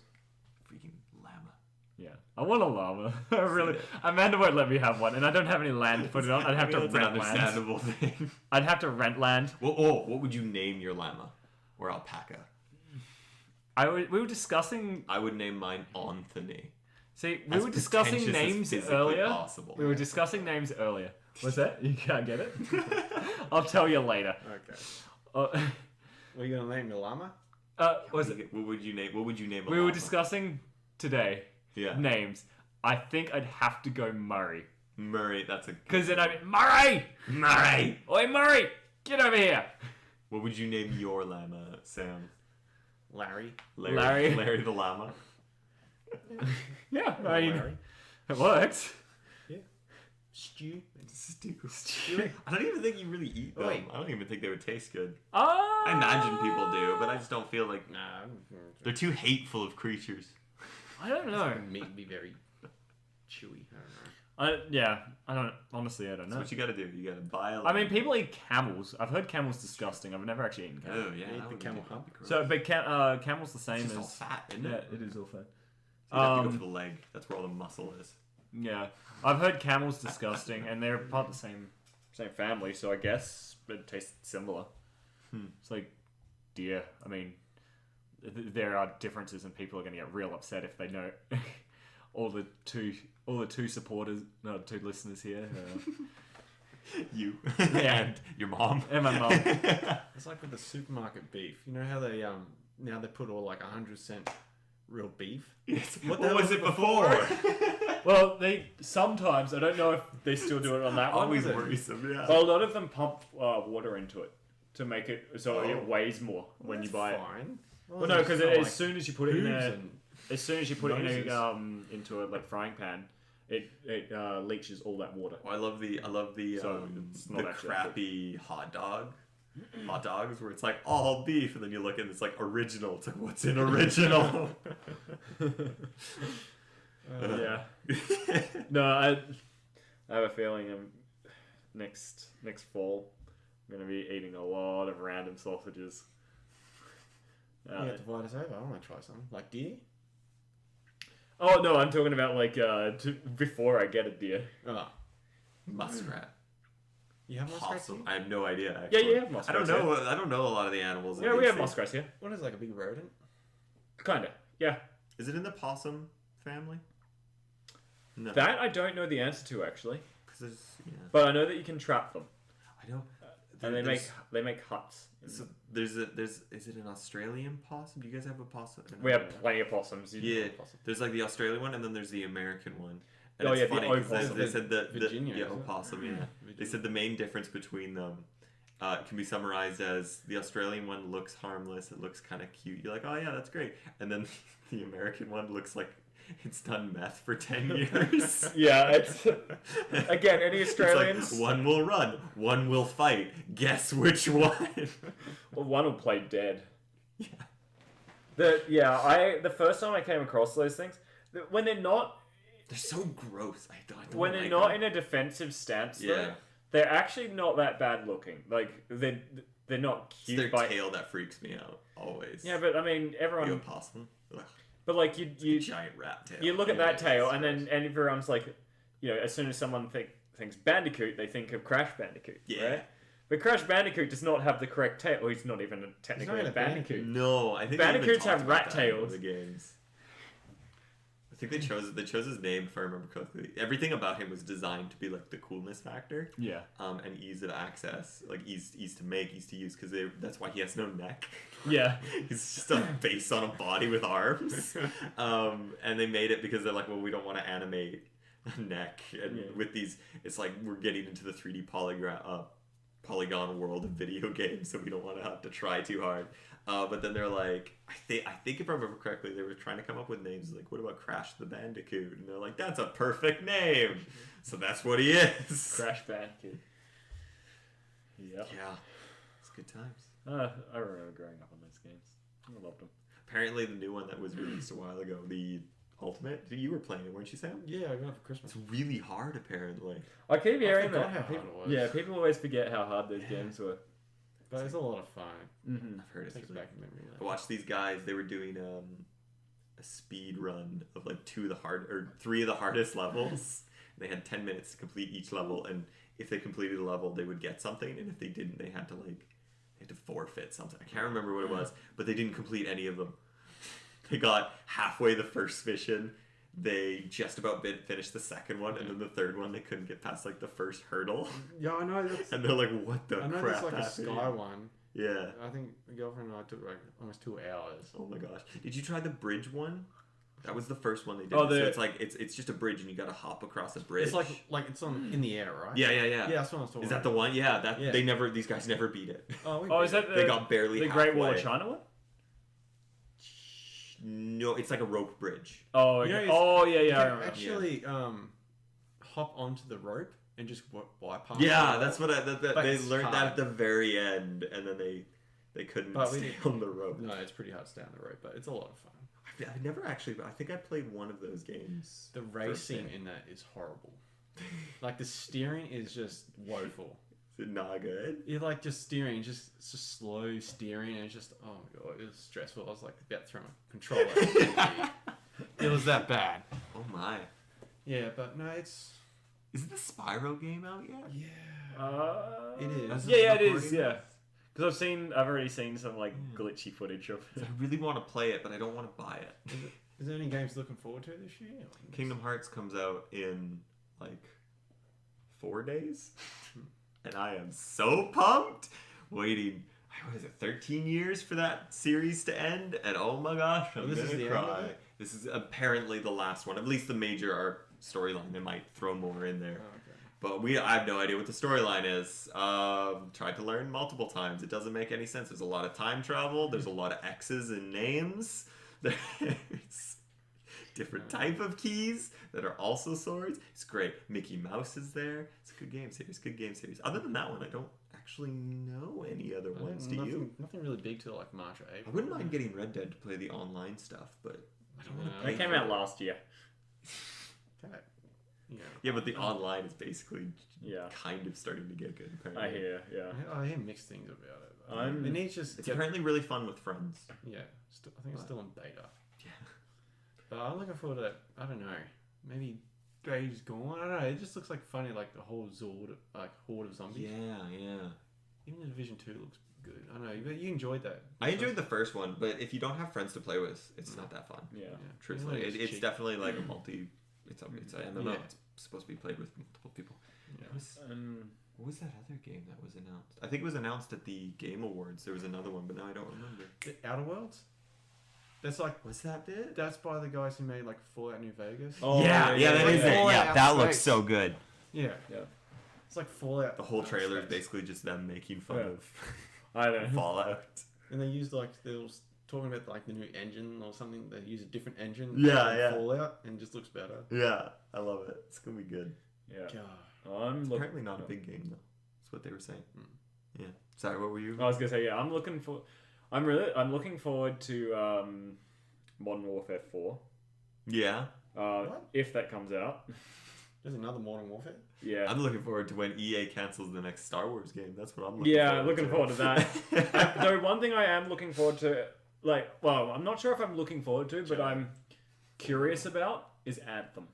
Freaking llama. Yeah, I want a llama. I really. Amanda won't let me have one, and I don't have any land to put it on. I'd have to That's an rent land. understandable thing. I'd have to rent land. What would you name your llama or alpaca? We were discussing. I would name mine Anthony. See, we As were discussing pretentious as names physically earlier. possible. We were discussing names earlier. What's that? You can't get it? I'll tell you later. Okay. Uh, What are you gonna name your llama? was it? What would you name a We were llama? discussing today Yeah. names. I think I'd have to go Murray. Murray, that's a... Because then I'd be, Murray! Murray! Oi, Murray! Get over here! What would you name your llama, Sam? Larry. Larry. Larry the llama? Yeah, I mean, Larry. it works. Stew. Stew. I don't even think you really eat them. Wait. I don't even think they would taste good. Oh! I imagine people do, but I just don't feel like... Nah. They're too hateful of creatures. I don't know. Meat would be very chewy. I don't know. I don't That's know. what you gotta do. You gotta buy a I mean, people eat camels. I've heard camels disgusting. I've never actually eaten camel. Oh, yeah. Eat that the would camel be hump. gross. So, but camel's the same It's just all as... fat, isn't Yeah, it? it is all fat. So you have to go for the leg. That's where all the muscle is. Yeah. I've heard camels disgusting, and they're part of the same family, so I guess it tastes similar. It's like deer. I mean, there are differences, and people are going to get real upset if they know all the two listeners here. You. Yeah. And your mom. And my mum. It's like with the supermarket beef. You know how they now they put all like 100% real beef. Yes. What What the was hell it was before? Well, they sometimes, I don't know if they still do it on that one. Always was it? worrisome, yeah. But a lot of them pump water into it to make it so Oh. it weighs more when you buy it. Fine. Well, no, because as soon as you put it in hooves a, and as soon as you put it in noses. a into a like frying pan, it leaches all that water. Oh, I love the So it's not the actually crappy hot dogs where it's like all beef, and then you look and it's like original. It's like, what's in original? Yeah. No, I have a feeling next fall I'm gonna be eating a lot of random sausages. You have to invite us over. I want to try something. Like deer? Oh no, I'm talking about like before I get a deer. Oh. Muskrat. You have muskrats Possum. here? I have no idea. Yeah, Actually. you have muskrats. I don't know. I don't know a lot of the animals. in Yeah, we have BC. muskrats here. What is it, like a big rodent? Kinda. Yeah. Is it in the possum family? No. That I don't know the answer to actually, 'Cause there's, yeah. but I know that you can trap them, I know. and they make huts. So is it an Australian possum? Do you guys have a possum? We have plenty of possums. Yeah. There's like the Australian one, and then there's the American one. And Oh, it's yeah, the funny 'cause opossum. they said that Virginia, yeah, isn't it? opossum. Yeah, they said the main difference between them can be summarized as the Australian one looks harmless. It looks kind of cute. You're like, oh yeah, that's great. And then the American one looks like it's done meth for 10 years. Yeah, it's again any It's Australians. like, one will run, one will fight. Guess which one? Well, one will play dead. Yeah. The first time I came across those things, when they're not They're so gross. I don't when they're like not them. in a defensive stance, Yeah. though, they're actually not that bad looking. Like they're not It's cute. their by tail that freaks me out always. Yeah, but I mean The everyone. opossum. Ugh, But like you giant rat tail. you look at Yeah, that tail, it's and then gross. and everyone's like, as soon as someone thinks Bandicoot, they think of Crash Bandicoot. Yeah. Right? But Crash Bandicoot does not have the correct tail. Well, he's not even technically even a a Bandicoot. No, I think Bandicoots they even have talked about rat that in tails. the games. I think they chose his name if I remember correctly. Everything about him was designed to be like the coolness factor, Yeah. and ease of access, like ease to make, ease to use, because that's why he has no neck. Yeah. He's just a face on a body with arms. And they made it because they're like, well, we don't want to animate a neck, and Yeah. with these, it's like we're getting into the 3D polygon world of video games, so we don't want to have to try too hard. But then they're like, I think if I remember correctly, they were trying to come up with names like, what about Crash the Bandicoot? And they're like, that's a perfect name. So that's what he is. Crash Bandicoot. Yeah. Yeah, it's good times. I remember growing up on those games. I loved them. Apparently, the new one that was released a while ago, the Ultimate, you were playing it, weren't you, Sam? Yeah, I got it for Christmas. It's really hard, apparently. I keep hearing forgot that. how hard it was. Yeah, people always forget how hard those games were. But it's a lot of fun. Mm-hmm. I've heard it's Takes really... back memory lane. I watched these guys. They were doing a speed run of like 3 of the hardest levels. They had 10 minutes to complete each level, and if they completed a level, they would get something, and if they didn't, they had to forfeit something. I can't remember what it was, but they didn't complete any of them. They got halfway the first mission. They just about finished the second one, and then the third one they couldn't get past like the first hurdle, Yeah, I know. That's, and they're like, "What the I know crap?" there's like a happened?" sky one. Yeah. I think my girlfriend and I took like almost 2 hours. Oh my gosh! Did you try the bridge one? That was the first one they did. Oh, So it's like it's just a bridge, and you got to hop across a bridge. It's like it's on in the air, right? yeah. Yeah, that's what I was talking Is about. that the one? Yeah. That Yeah. these guys never beat it. Oh, we Oh, beat is it. that They got barely the Great Wall of halfway. China one? No, it's like a rope bridge. Oh, You okay. know, oh yeah, You yeah. I can remember. actually hop onto the rope and just bypass. Yeah, the that's rope. what But they it's learned that hard. at the very end, and then they couldn't But we stay didn't- on the rope. No, it's pretty hard to stay on the rope, but it's a lot of fun. I never actually, but I think I played one of those games. The racing in that is horrible. Like the steering is just woeful. Is it not good? You're like just steering, it's just slow steering, and it's just oh my god, it was stressful. I was like about to throw my controller at the TV. It was that bad. Oh my. Yeah, but no, it's Is the Spyro game out yet? yeah. It is. As of Yeah, it is. recording Yeah, this? because I've already seen some like glitchy footage of it. I really want to play it, but I don't want to buy it. Is there any games looking forward to this year? Kingdom Hearts comes out in like 4 days, and I am so pumped. Waiting, what is it, 13 years for that series to end? And oh my gosh, I'm this is gonna the end of cry. it? This is apparently the last one, at least the major arc storyline. They might throw more in there. Oh, okay. But I have no idea what the storyline is. Tried to learn multiple times. It doesn't make any sense. There's a lot of time travel. There's a lot of X's and names. There's different type of keys that are also swords. It's great. Mickey Mouse is there. It's a good game series. Good game series. Other than that one, I don't actually know any other ones. Do you? Nothing really big till like March or I April. wouldn't mind getting Red Dead to play the online stuff, but I don't want to No. pay It came for out it. last year. That, yeah. Yeah, but the online is basically Yeah, kind of starting to get good. Apparently. I hear. Yeah, I hear mixed things about it. I'm- It needs just It's apparently really fun with friends. yeah. I think it's still in beta. Yeah. But I'm looking forward to that. I don't know. Maybe Days Gone. I don't know. It just looks like funny, like the whole horde of zombies. Yeah. Even the Division 2 looks good. I know, but you enjoyed that. I enjoyed the first one, but if you don't have friends to play with, it's not that fun. yeah. Truthfully, it's cheap. definitely like a multi. It's an MMO. Yeah. It's supposed to be played with multiple people. Yeah. What was that other game that was announced? I think it was announced at the Game Awards. There was another one, but now I don't remember. The Outer Worlds. That's like Was that it? that's by the guys who made like Fallout New Vegas. Oh, that is it. Fallout Yeah, that looks Space. so good. Yeah. Yeah. It's like Fallout. The whole trailer is Space. basically just them making fun Yeah. of I don't know. Fallout. And they used they was talking about like the new engine or something. They use a different engine. Yeah, than yeah. Fallout and it just looks better. Yeah, I love it. It's gonna be good. Yeah, God. I'm It's looking. apparently not a big game though. That's what they were saying. Yeah. Sorry, what were you? I was gonna say yeah. I'm looking forward to Modern Warfare 4. Yeah. What? If that comes out. There's another Modern Warfare. Yeah. I'm looking forward to when EA cancels the next Star Wars game. That's what I'm looking Yeah, forward looking to. forward to that. Though one thing I am looking forward to, I'm not sure if I'm looking forward to, but I'm curious about is Anthem,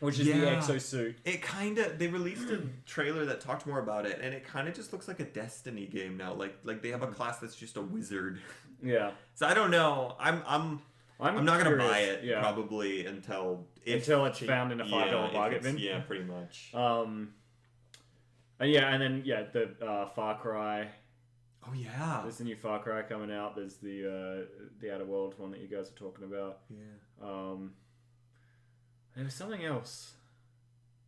which is the Yeah. exosuit. It kind of they released a trailer that talked more about it, and it kind of just looks like a Destiny game now. Like they have a class that's just a wizard. Yeah, So I don't know. I'm not gonna buy curious, it yeah. probably until it's found in a $5 bargain bin. Yeah, pretty much. And then the Far Cry. Oh yeah. There's the new Far Cry coming out. There's the Outer Worlds one that you guys are talking about. Yeah. There was something else.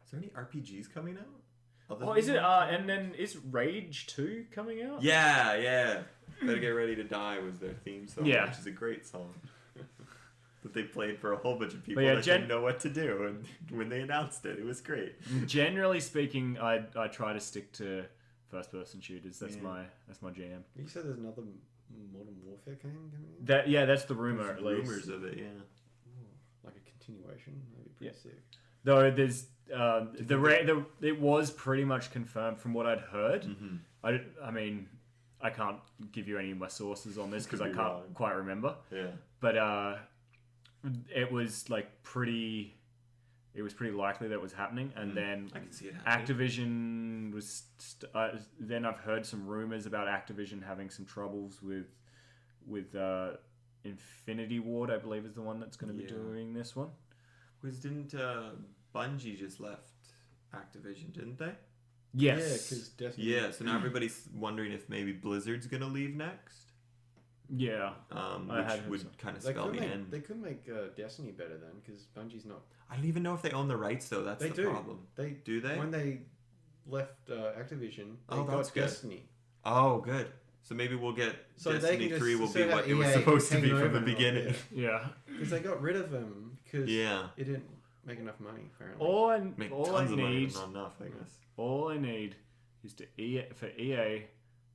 Is there any RPGs coming out? Oh, is it? And then is Rage 2 coming out? Yeah. Better Get Ready to Die was their theme song, Yeah. which is a great song. That they played for a whole bunch of people yeah, that didn't know what to do, and when they announced it, it was great. Generally speaking, I try to stick to first-person shooters. That's Yeah. my jam. You said there's another Modern Warfare game coming out. That's the rumor at least. Rumors of it, yeah. Like a continuation. That'd be pretty sick. Though there's it was pretty much confirmed from what I'd heard. Mm-hmm. I mean, I can't give you any of my sources on this because Could I be can't wrong. quite remember. Yeah. But it was like pretty. It was pretty likely that it was happening, and then I can see it happening. Activision was. Then I've heard some rumors about Activision having some troubles with Infinity Ward, I believe, is the one that's going to be Yeah. doing this one. Didn't Bungie just left Activision, didn't they? Yes. Yeah, because Destiny. Yeah, so now everybody's wondering if maybe Blizzard's gonna leave next. Yeah. I had Which heard would so. kind of They spell could the make end. they could make Destiny better then because Bungie's not. I don't even know if they own the rights though. That's They the do. problem. They Do they? when they left Activision, they Oh, that's got good. Destiny. Oh, good. So maybe we'll get So they Destiny can just- 3 will so be that what it was EA supposed to can be take from the over, beginning. Yeah. Because they got rid of them because Yeah. it didn't make enough money apparently. All I Make all I tons of money, need but not enough, I guess. all I need is for EA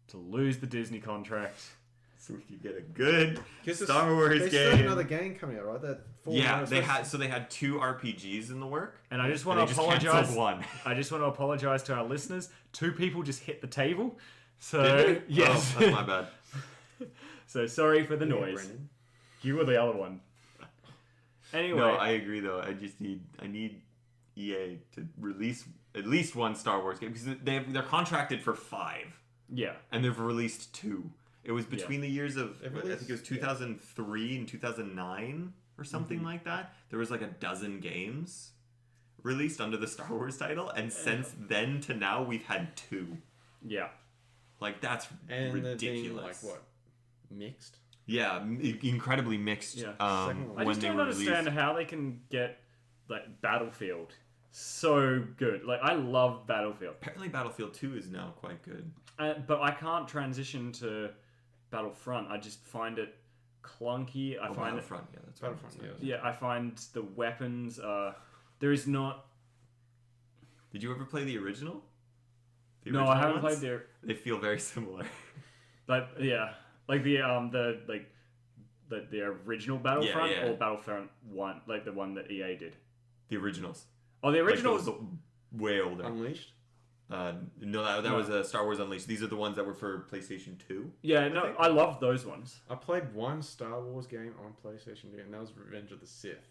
to lose the Disney contract so we could get a good 'Cause Star Wars They still have game. another game coming out, right? That Yeah, they had 2 RPGs in the work. And I just want and to they just canceled apologize. one. I just want to apologize to our listeners. 2 people just hit the table. So Did they? yes, Oh, that's my bad. so sorry for the Yeah, noise. Branden. You were the other one. Anyway, No, I agree though. I need EA to release at least one Star Wars game because they're contracted for 5 yeah, and they've released 2. It was between the years of They've I think it was released- 2003 and 2009 or something like that. There was like a dozen games released under the Star Wars title, and since then to now we've had 2. yeah. Like that's And they're being, ridiculous. like, what? Mixed? Yeah, incredibly mixed. Yeah. Second one. I When just they don't were understand released. how they can get like Battlefield so good. Like I love Battlefield, Apparently, Battlefield 2 is now quite good. but I can't transition to Battlefront. I just find it clunky. I find it. Battlefront. Yeah, that's what Battlefront, I'm saying. yeah. Yeah, I find the weapons. There is not. Did you ever play the original? The No, I original haven't ones? played their. They feel very similar. Like yeah, like the original Battlefront yeah. or Battlefront 1, like the one that EA did. The originals. Oh, the Like originals. those way older. Unleashed? No, that No. was Star Wars Unleashed. These are the ones that were for PlayStation 2. Yeah, no, think- I love those ones. I played one Star Wars game on PlayStation 2, and that was Revenge of the Sith.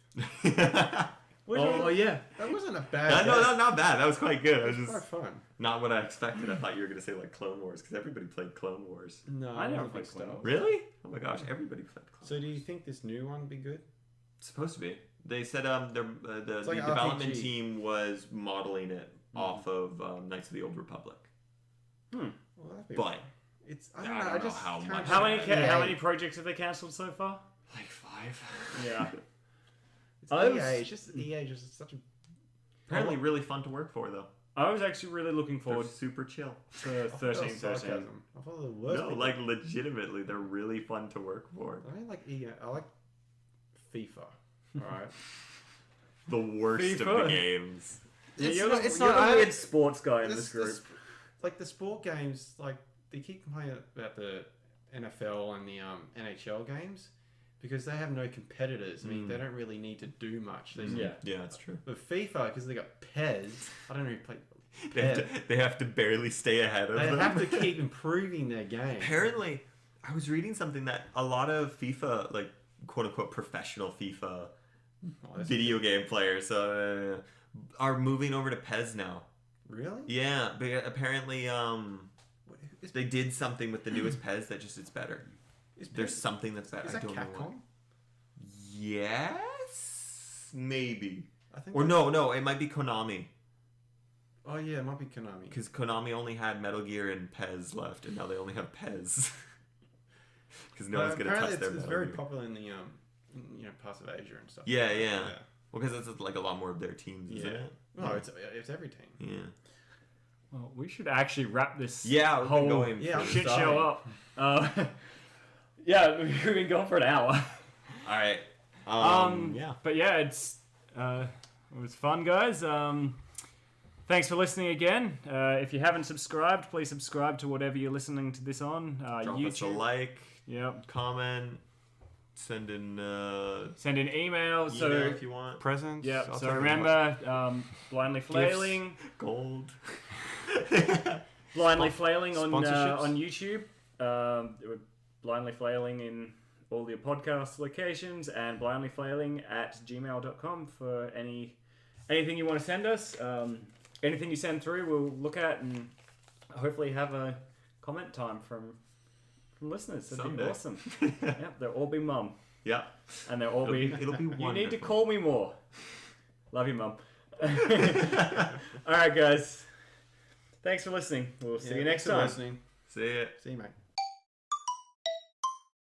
Which Oh yeah. that wasn't a bad no, game. not bad. That was quite good. It I was was just quite fun. not what I expected. I thought you were going to say like Clone Wars because everybody played Clone Wars. No, I never wasn't a played big Clone Star Wars. Wars. Really? Oh my gosh, everybody played Clone So do you think this new one be good? It's supposed to be. They said the like an development RPG. team was modeling it off of Knights of the Old Republic. Well, that'd be But it's I don't know just how can't much- How many EA. how many projects have they cancelled so far? like 5. Yeah. It's I was- EA. It's just EA. Just such a Apparently really fun to work for though. I was actually really looking They're forward super chill. to I thought that was 13. sarcasm. I thought the worst. No, people- like legitimately, they're really fun to work for. I don't like EA. I like FIFA. All right. The worst of FIFA. the games. You're not- the, it's you're not- the I- weird sports guy in this This- group. this- like the sport games, like they keep complaining about the NFL and the NHL games because they have no competitors. I mean, they don't really need to do much. They Yeah. Yeah, that's true. But FIFA, because they got Pez, I don't know who played. They have to barely stay ahead of They them. have to keep improving their game. Apparently, I was reading something that a lot of FIFA, like quote unquote professional FIFA Oh, that's- video game players, are moving over to Pez now. Really? Yeah, but apparently, Is, they did something with the newest Pez that just it's better. is There's Pez- something that's better. is I that don't know what. Capcom? Yes, maybe. I think. Or no, it might be Konami Oh yeah, it might be Konami. because Konami only had Metal Gear and Pez left, and now they only have Pez because no one's gonna touch apparently their it's Metal very Gear. popular in the parts of Asia and stuff. Yeah, yeah. Well, because it's like a lot more of their teams, isn't Yeah. it? No, it's every team. Yeah. Well, we should actually wrap this Yeah, we've been whole going Yeah, for- shit sorry. show up. Yeah, we've been going for an hour. All right. Yeah. But yeah, it was fun, guys. Thanks for listening again. If you haven't subscribed, please subscribe to whatever you're listening to this on. Drop YouTube. us a like, Yep. comment, send in Send in email. So email if you want. Presents. yeah. I'll So take remember, Blindly Flailing. Gold. Blindly Flailing on Sponsorships? YouTube. Blindly Flailing in all your podcast locations, and blindlyflailing@gmail.com for anything you want to send us. Anything you send through, we'll look at and hopefully have a comment time from listeners. That'd Someday. be awesome. Yep, they'll all be mum, Yeah. and they'll all It'll be You need to wonderful. call me more. Love you, mum. All right, guys. Thanks for listening. We'll see you next time. Listening. See ya. See you, mate.